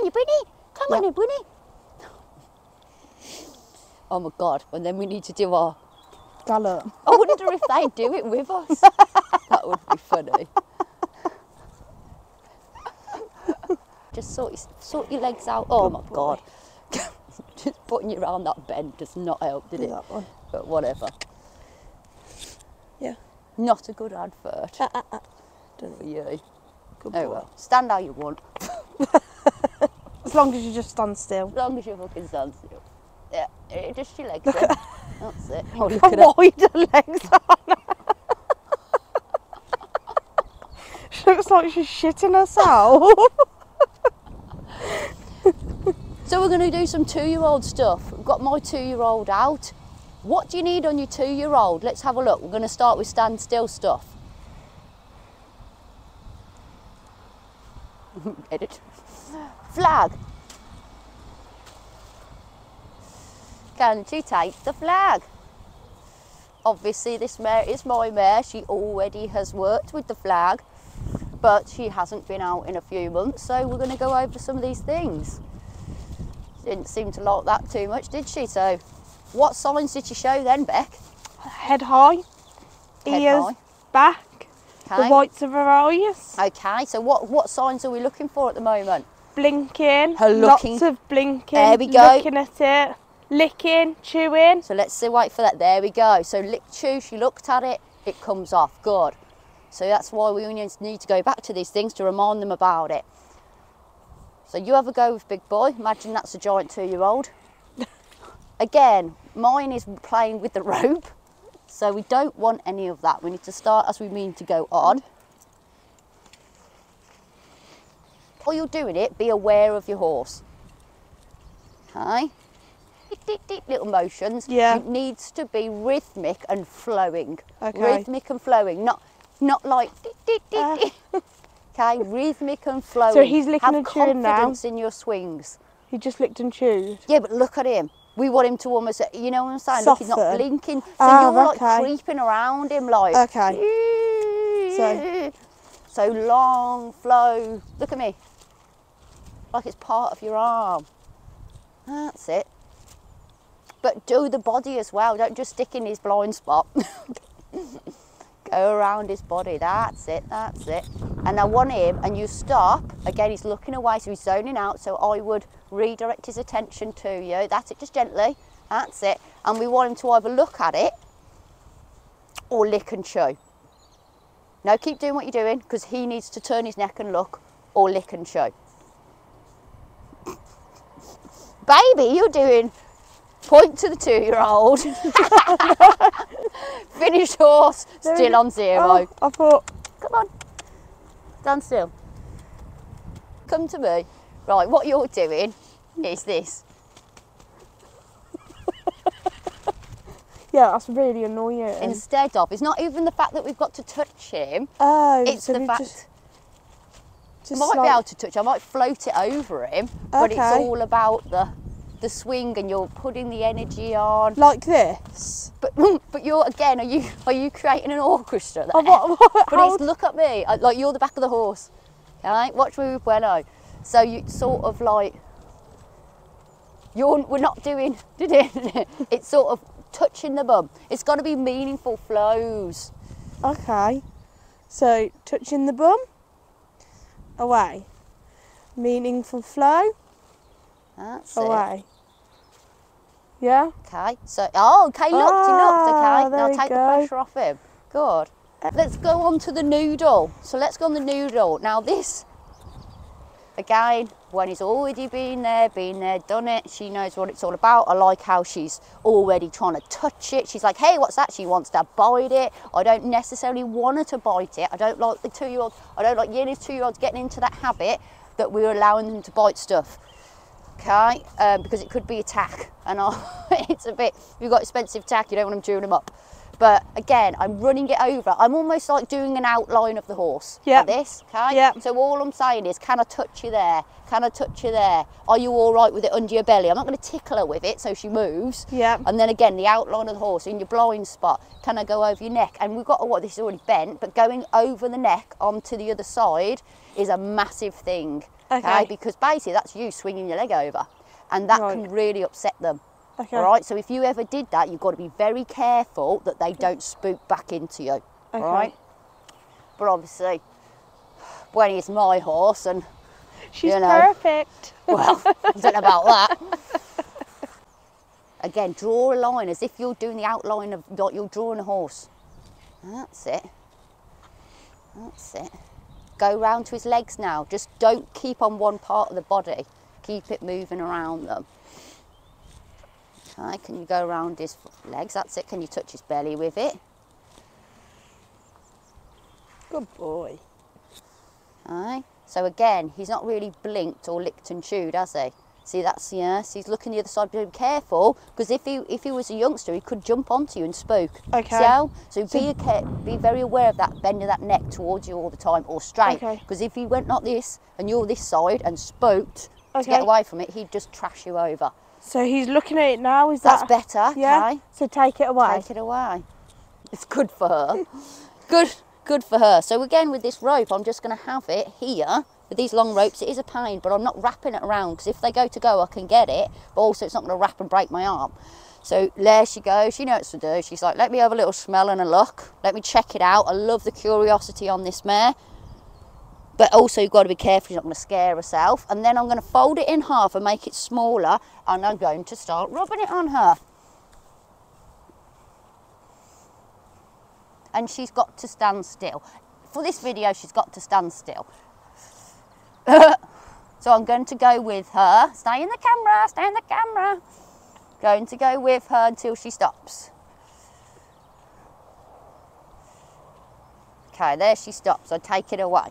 you Bunny. Come on, you Bunny. Oh my God, and then we need to do our gallop. I wonder if they do it with us. That would be funny. Just sort your legs out. Oh my God. Just putting you around that bend does not help, did it? That one. But whatever. Yeah. Not a good advert Don't for you. Good Oh boy. well, stand how you want. As long as you just stand still. As long as you fucking stand still. Yeah, just your legs in. That's it. Oh, look at How her. wide her legs are. She looks like she's shitting herself. So we're going to do some 2-year-old stuff. I've got my 2-year-old out. What do you need on your 2-year-old? Let's have a look. We're going to start with standstill stuff. Edit. Flag. Can you take the flag? Obviously this mare is my mare. She already has worked with the flag, but she hasn't been out in a few months, so we're going to go over some of these things. Didn't seem to like that too much, did she? So what signs did she show then, Beck? Head high, ears high. back, Okay. the whites of her eyes. Okay, so what signs are we looking for at the moment? Blinking, Her looking. lots of blinking, There we go. looking at it, licking, chewing. So let's see, wait for that. There we go. So lick, chew, she looked at it, it comes off. Good. So that's why we need to go back to these things to remind them about it. So you have a go with big boy. Imagine that's a giant 2-year-old. Again, mine is playing with the rope, so we don't want any of that. We need to start as we mean to go on. While you're doing it, be aware of your horse. Okay? Little motions. Yeah. It needs to be rhythmic and flowing. Okay. Rhythmic and flowing, not like okay, rhythmic and flowing. So he's licking Have and chewing now. confidence in your swings. He just licked and chewed. Yeah, but look at him. We want him to almost, you know what I'm saying? Look, he's not Soften. blinking. So Ah, you're like okay. creeping around him like. Okay. So long, flow. Look at me. Like it's part of your arm. That's it. But do the body as well. Don't just stick in his blind spot. Go around his body. That's it. That's it. And I want him, and you stop. Again, he's looking away, so he's zoning out. So I would redirect his attention to you. That's it. Just gently. That's it. And we want him to either look at it or lick and chew. No, keep doing what you're doing, because he needs to turn his neck and look or lick and chew. Baby, you're doing point to the 2-year-old. Finish horse, still on 0. Oh, I thought. Come on, stand still. Come to me. Right, what you're doing is this. Yeah, that's really annoying. Instead of, it's not even the fact that we've got to touch him. Oh, It's so the we fact I just might like, be able to touch. I might float it over him, but it's Okay. all about the swing, and you're putting the energy on. like this. But you're again. Are you creating an orchestra there? Oh, what, But how- it's look at me, like you're the back of the horse. Okay, watch me with Bueno. So you sort of like we're not doing. It's sort of touching the bum. It's got to be meaningful flows. Okay. So touching the bum. Away. Meaningful flow. That's Away. Yeah. it. Okay. So okay, looked. He looked. Okay. there Now we take the go. pressure off him. Good. Let's go on to the noodle. So let's go on the noodle. Now this, again, when he's already been there, done it, she knows what it's all about. I like how she's already trying to touch it. She's like, hey, what's that? She wants to bite it. I don't necessarily want her to bite it. I don't like the 2-year-old, I don't like Yenny's 2-year-olds getting into that habit that we're allowing them to bite stuff. Okay, because it could be a tack, and it's a bit, if you've got expensive tack, you don't want them chewing them up. But again, I'm running it over. I'm almost like doing an outline of the horse. Yep. Like this, okay? Yep. So all I'm saying is, can I touch you there? Can I touch you there? Are you all right with it under your belly? I'm not going to tickle her with it so she moves. Yep. And then again, the outline of the horse in your blind spot. Can I go over your neck? And we've got to, this is already bent, but going over the neck onto the other side is a massive thing. Okay. Because basically that's you swinging your leg over, and that can really upset them. Okay. All right, so if you ever did that, you've got to be very careful that they don't spook back into you. Okay. All right, but obviously, Gwenny is my horse, and she's you know, perfect. Well, I don't know about that. Again, draw a line as if you're doing the outline of like you're drawing a horse. That's it. That's it. Go round to his legs now. Just don't keep on one part of the body. Keep it moving around them. Okay, can you go around his legs? That's it. Can you touch his belly with it? Good boy. Okay. So again, he's not really blinked or licked and chewed, has he? See, that's, yes, he's looking the other side, but be careful, because if he was a youngster, he could jump onto you and spook. Okay. See how? So be very aware of that, bending that neck towards you all the time, or straight. Okay. Because if he went like this, and you're this side, and spooked to get away from it, he'd just trash you over. So he's looking at it now, is That's that? better, Yeah, okay? so take it away. Take it away. It's good for her. Good for her. So again, with this rope, I'm just going to have it here. With these long ropes, it is a pain, but I'm not wrapping it around, because if they go, I can get it, but also it's not going to wrap and break my arm. So there she goes. She knows what to do. She's like, let me have a little smell and a look. Let me check it out. I love the curiosity on this mare. But also you've got to be careful she's not going to scare herself. And then I'm going to fold it in half and make it smaller, and I'm going to start rubbing it on her. And she's got to stand still. For this video, she's got to stand still. So I'm going to go with her. Stay in the camera, stay in the camera. Going to go with her until she stops. Okay, there she stops. I take it away.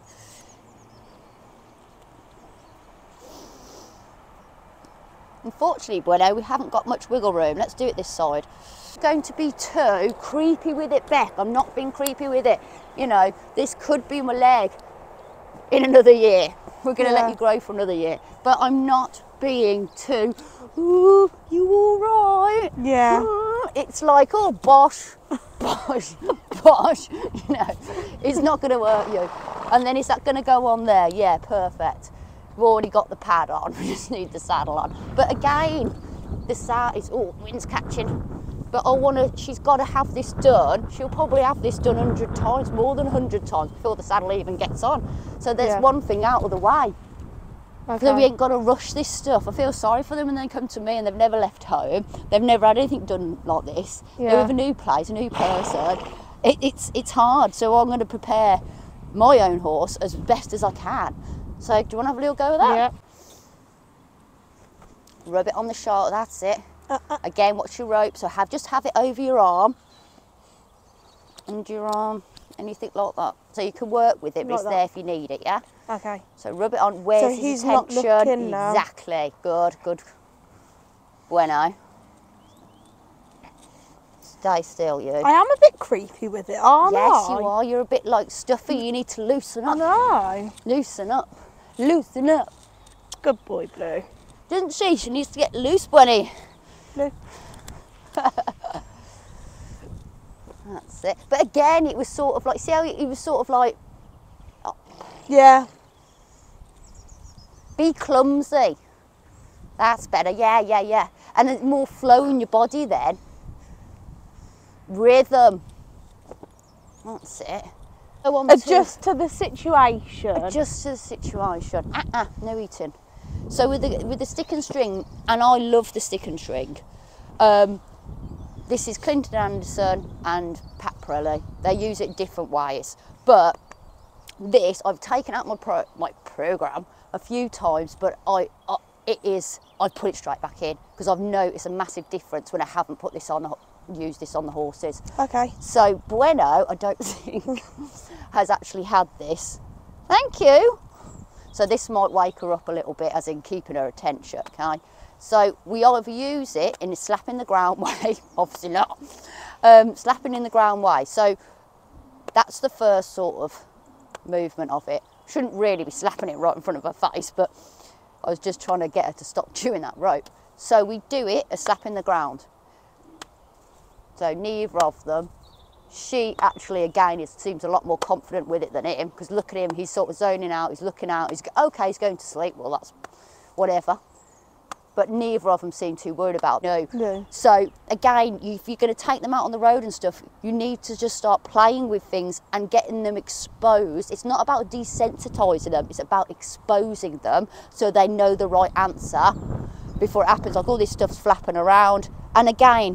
Unfortunately, Bueno, we haven't got much wiggle room. Let's do it this side. It's going to be too creepy with it, Beth. I'm not being creepy with it. You know, this could be my leg in another year. We're going to let you grow for another year. But I'm not being too, ooh, you all right? Yeah. It's like, oh, bosh, bosh, bosh. You know, it's not going to hurt you. And then is that going to go on there? Yeah, perfect. We've already got the pad on. We just need the saddle on. But again, the saddle is, oh, wind's catching. But she's got to have this done. She'll probably have this done 100 times, more than 100 times before the saddle even gets on. So there's one thing out of the way. Okay. So we ain't got to rush this stuff. I feel sorry for them when they come to me and they've never left home. They've never had anything done like this. Yeah. They're with a new place, a new person. It's hard. So I'm going to prepare my own horse as best as I can. So do you want to have a little go with that? Yeah. Rub it on the shoulder, that's it. Again, watch your rope, so just have it over your arm, under your arm, anything like that. So you can work with it, but it's there if you need it, yeah? Okay. So rub it on, where's his attention? Not looking now. Exactly, good. Bueno. Stay still, you. I am a bit creepy with it, aren't I? Yes, you are. You're a bit like stuffy, you need to loosen up. I know. Loosen up. Loosen up. Good boy, Blue. Doesn't she? She needs to get loose, Bunny. Blue. That's it. But again, it was sort of like, see how he was sort of like... Oh. Yeah. Be clumsy. That's better, yeah. And there's more flow in your body then. Rhythm. That's it. Adjust to the situation. Adjust to the situation. No eating. So with the stick and string, and I love the stick and string, this is Clinton Anderson and Pat Pirelli. They use it different ways. But this, I've taken out my program a few times, but I put it straight back in because I've noticed a massive difference when I haven't put this on, used this on the horses. Okay. So Bueno, I don't think, has actually had this. Thank you. So this might wake her up a little bit, as in keeping her attention, okay? So we either use it in a slapping the ground way, obviously not, slapping in the ground way. So that's the first sort of movement of it. Shouldn't really be slapping it right in front of her face, but I was just trying to get her to stop chewing that rope. So we do it a slap in the ground. So neither of them she actually, again, seems a lot more confident with it than him, because look at him, he's sort of zoning out, he's looking out, he's okay, he's going to sleep, well, that's whatever. But neither of them seem too worried about it. No. So again, if you're going to take them out on the road and stuff, you need to just start playing with things and getting them exposed. It's not about desensitising them, it's about exposing them so they know the right answer before it happens. Like all this stuff's flapping around. And again,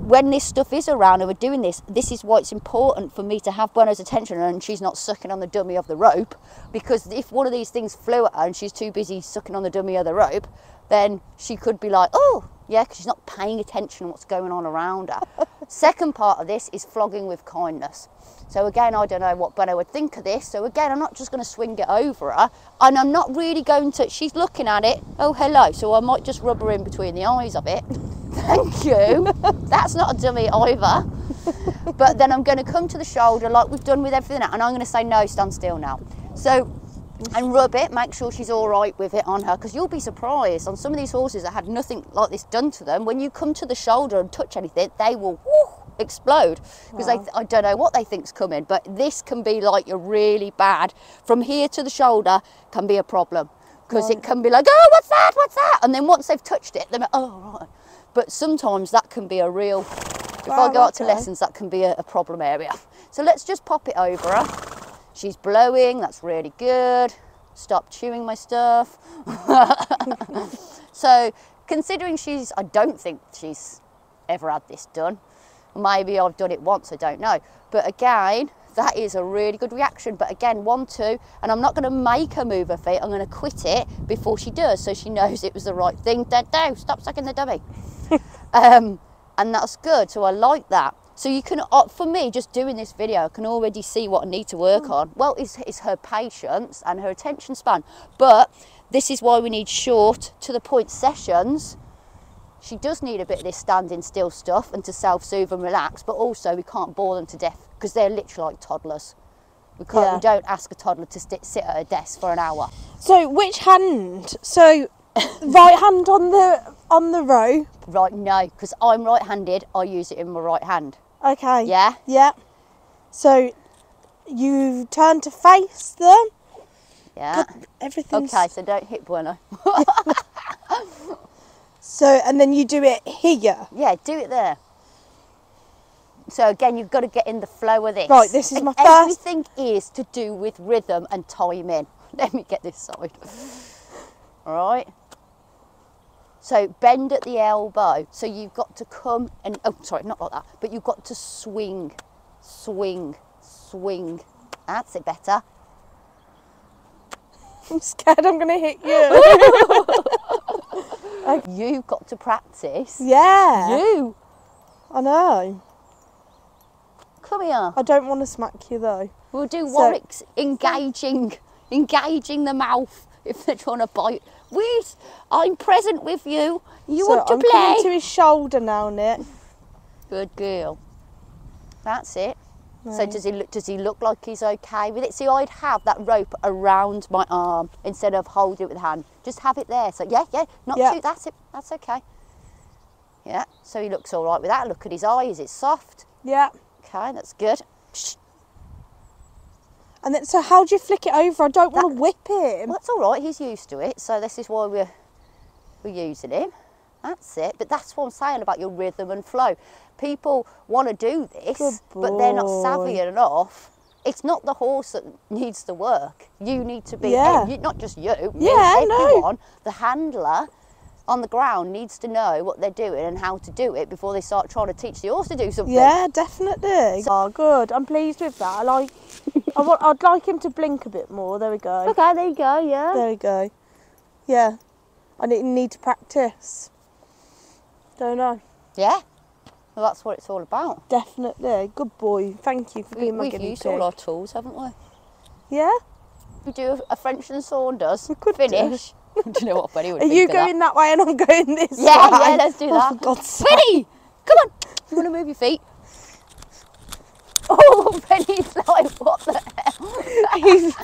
when this stuff is around and we're doing this is why it's important for me to have Bueno's attention and she's not sucking on the dummy of the rope, because if one of these things flew at her and she's too busy sucking on the dummy of the rope, then she could be like, oh, yeah, because she's not paying attention to what's going on around her. Second part of this is flogging with kindness. So again, I don't know what Bueno would think of this. So again, I'm not just going to swing it over her, and I'm not really going to, she's looking at it, oh, hello. So I might just rub her in between the eyes of it. Thank you. That's not a dummy either. But then I'm going to come to the shoulder like we've done with everything, and I'm going to say, no, stand still now. So, and rub it, make sure she's all right with it on her, because you'll be surprised on some of these horses that had nothing like this done to them. When you come to the shoulder and touch anything, they will explode, because I don't know what they think's coming, but this can be like a really bad, from here to the shoulder can be a problem, because it can be like, oh, what's that, and then once they've touched it, they're like, oh, right. But sometimes that can be a real, if I go out to lessons, that can be a problem area. So let's just pop it over her. She's blowing, that's really good. Stop chewing my stuff. So considering I don't think she's ever had this done. Maybe I've done it once, I don't know. But again, that is a really good reaction. But again, 1, 2, and I'm not going to make her move her feet. I'm going to quit it before she does, so she knows it was the right thing. No, stop sucking the dummy. And that's good, so I like that. So you can, for me, just doing this video, I can already see what I need to work on. Well, it's her patience and her attention span. But this is why we need short, to the point sessions. She does need a bit of this standing still stuff and to self-soothe and relax, but also we can't bore them to death, because they're literally like toddlers. We don't ask a toddler to sit at a desk for an hour. So which hand? So right hand on the rope. Right, no, because I'm right-handed, I use it in my right hand. Okay. Yeah? Yeah. So you turn to face them. Yeah. Everything's... Okay, so don't hit Bueno. So, and then you do it here. Yeah, do it there. So again, you've got to get in the flow of this. Right, this is my first... Everything is to do with rhythm and timing. Let me get this side. All right. So bend at the elbow. So you've got to come and, oh, sorry, not like that, but you've got to swing, swing, swing. That's it better. I'm scared I'm going to hit you. You've got to practice. Yeah. You. I know. Come here. I don't want to smack you though. We'll do Warwick's engaging the mouth if they're trying to bite. I'm present with you. You want to I'm play? coming to his shoulder now, Nick. Good girl. That's it. Right. So does he look like he's okay with it? See, I'd have that rope around my arm instead of holding it with the hand. Just have it there. So yeah, not too. That's it. That's okay. Yeah. So he looks all right with that. Look at his eyes. It's soft. Yeah. Okay, that's good. And then, so how do you flick it over? I don't want to whip him. Well, that's all right. He's used to it. So this is why we're using him. That's it. But that's what I'm saying about your rhythm and flow. People want to do this, but they're not savvy enough. It's not the horse that needs the work. You need to be, not just you, everyone, the handler on the ground needs to know what they're doing and how to do it before they start trying to teach the horse to do something. Yeah, definitely. Oh, good. I'm pleased with that. I'd like him to blink a bit more. There we go. Okay, there you go, yeah. There we go. Yeah. I need to practice. Don't know. Yeah. Well, that's what it's all about. Definitely. Good boy. Thank you for being my guinea pig. We've used all our tools, haven't we? Yeah. We do a French and Saunders. We could finish. Do you know what Benny would Are you going that way and I'm going this way? Yeah, let's do that. Oh, for God's sake. Benny, come on. You want to move your feet? Oh, Benny's like, what the hell? He's